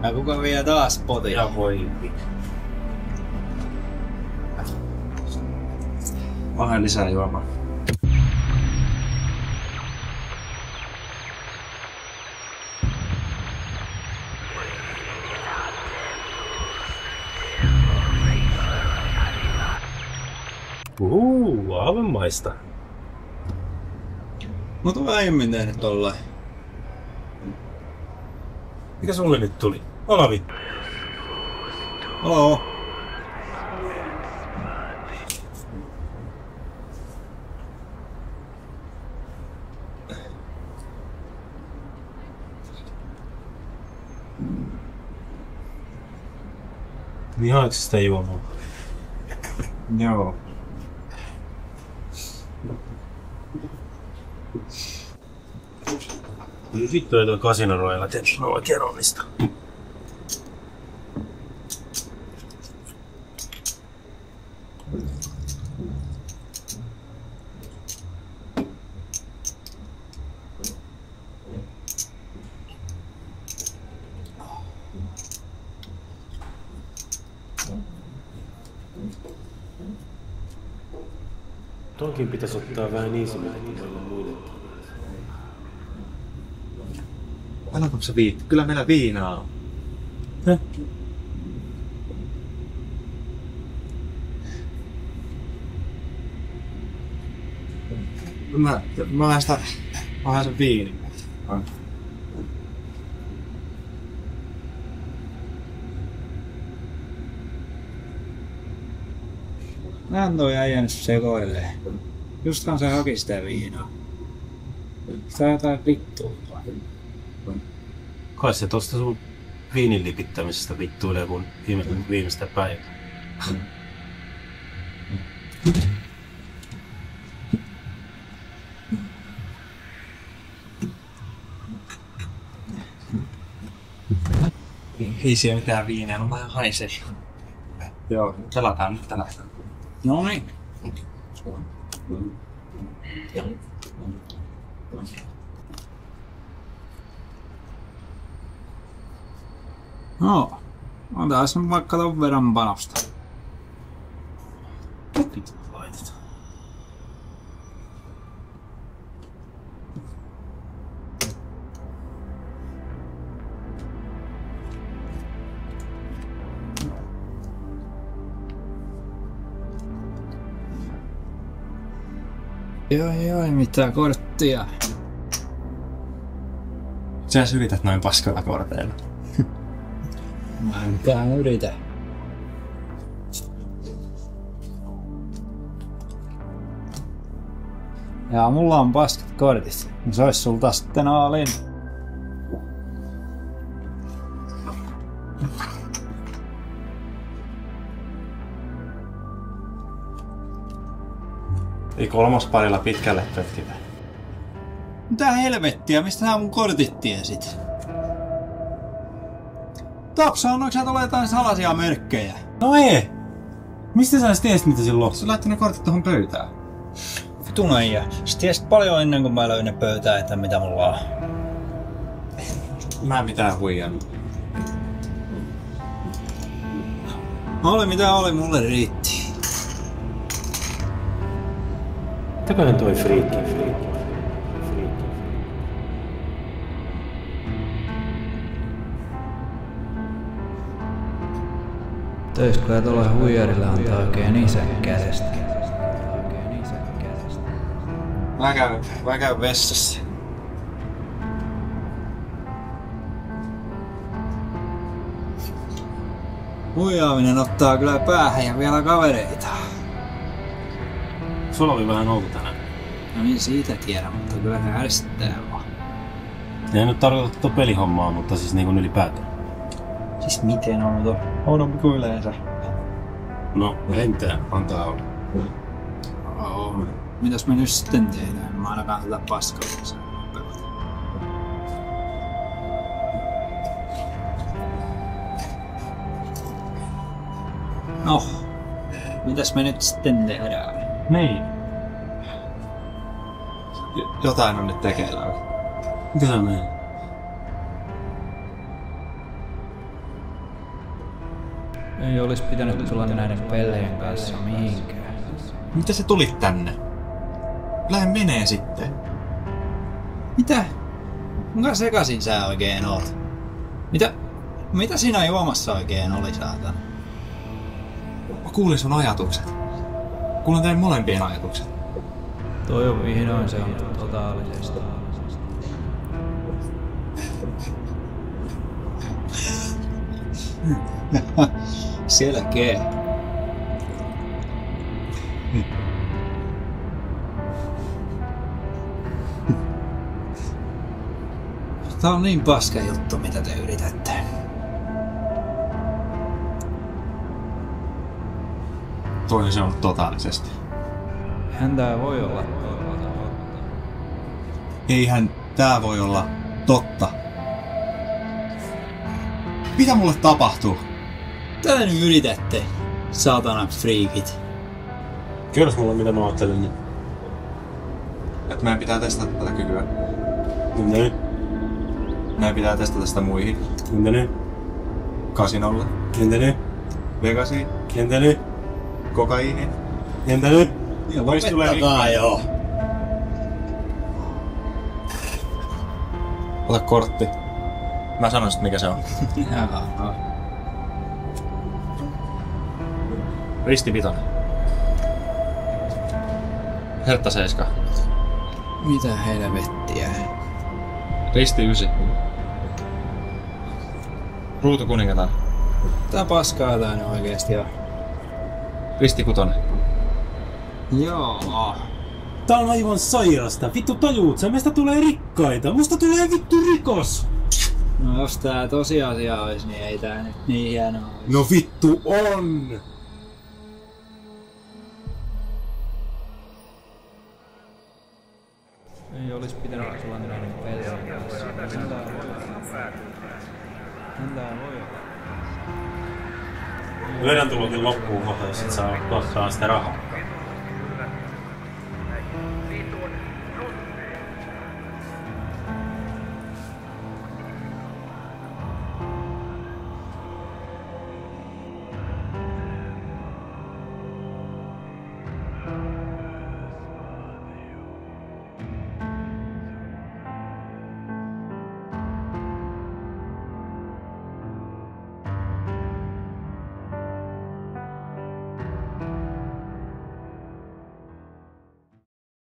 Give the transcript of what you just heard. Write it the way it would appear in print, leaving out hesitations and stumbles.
Ja kuka vie taas potin? Ja voi. Vähän lisää juomaa. Aavemaista. Mut on aiemmin tehnyt tollain. Mikä sulle nyt tuli? Ola vittu. Oo. Vihaatko sitä juomaa? Joo. Vittu ei tuo kasinoroilla tietysti oikein onnista. Tonkin pitäisi ottaa vähän easymäkin noille muille. Annatko sä viittä? Kyllä meillä viinaa on. Häh? Mä vähän sen viinin. Nää toi äijä sekoilee. Justkaan se haki sitä viinaa. Sitä jotain vittua. Kai se tosta sun viinin lipittämisestä vittuilee kun viimeistä päivää. Ei siellä mitään viiniä, no vähän haisee. Joo, pelataan nyt tänään. Noin. No, otas nyt vaikka ton verran panosta. Vittu laitetaan. Joo, ei mitään korttia. Sä yrität noin paskoilla korteilla. Mä en mitään yritä. Ja mulla on paskat kortit. Se ois sulta sitten aalin. Ei kolmosparilla pitkälle pötkitä. Mitä helvettiä, mistä sä mun kortit tiesit? Tapsa, onko sä tulee jotain salaisia merkkejä? No ei! Mistä sä tiesit mitä silloin? Sä laittoi ne kortit tohon pöytään. Vitun äijä. Sä tiesit paljon ennen kuin mä löin ne pöytään, että mitä mulla on. Mä en mitään huijannut. Oli mitä oli, mulle riitti. Mitäköhän toi friikki? Töiskö tuolle huijarille antaa oikein isän kädestä? Mä käyn vessassa. Huijaaminen ottaa kyllä päähän ja vielä kavereita. Sulla oli vähän outo tänään. No niin siitä tiedä, mutta kyllä se ärsyttää vaan. Ei nyt tarkoita tuota pelihommaa, mutta siis niin kuin ylipäätään. Siis miten outo? Oudompi kuin yleensä. No, lentää antaa olla. Mitäs me nyt sitten tehdään? Mä ainakaan tätä paskaa saa pelata. No, mitäs me nyt sitten tehdään? Niin. Jotain on nyt tekeillä. Mitä sä näin? Ei olisi pitänyt tulla näiden pellejen kanssa mihinkään. Mitä sä tulit tänne? Lähde menee sitten. Mitä? Kuinka sekasin sä oikein oot? Mitä sinä juomassa oikein oli, saatana? Mä kuulin sun ajatukset. Kuulen teidän molempien ajatukset. Toi on vihdoin se on totaalisesti. Selkeä. Tää on niin paska juttu, mitä te yritätte. Toinen se on totaalisesti. Häntä voi olla totta. Eihän tää voi olla totta. Mitä mulle tapahtuu? Tätä nyt yritätte, saatana friikit. Kerros mulle mitä mä ajattelin. Niin. Että meidän pitää testata tätä kykyä. Entä nyt? Meidän pitää testata sitä muihin. Entä nyt? Kasinolle, Entä nyt? Vegasiin, Entä nyt? kokaiiniin. Entä nyt? Ja lopettakaa joo. Ota kortti. Mä sanon sit mikä se on. Jaha. Risti vitonen. Hertta 7. Mitä helvettiä? Risti 9. Ruutu kuningatar. Tää paskaa tää nyt oikeesti on. Risti 6. Joo. Tää on aivan sairasta. Vittu tajuut sä, meistä tulee rikkaita. Musta tulee vittu rikos. No jos tää tosiasia ois, niin ei tää nyt niin hienoa ois. No vittu on! Ei olisi pitänyt tulla näiden pellejen kanssa. Häntä voi olla. Lyödään tulokin loppuun kohta, jos et saa tuottaa sitä rahaa.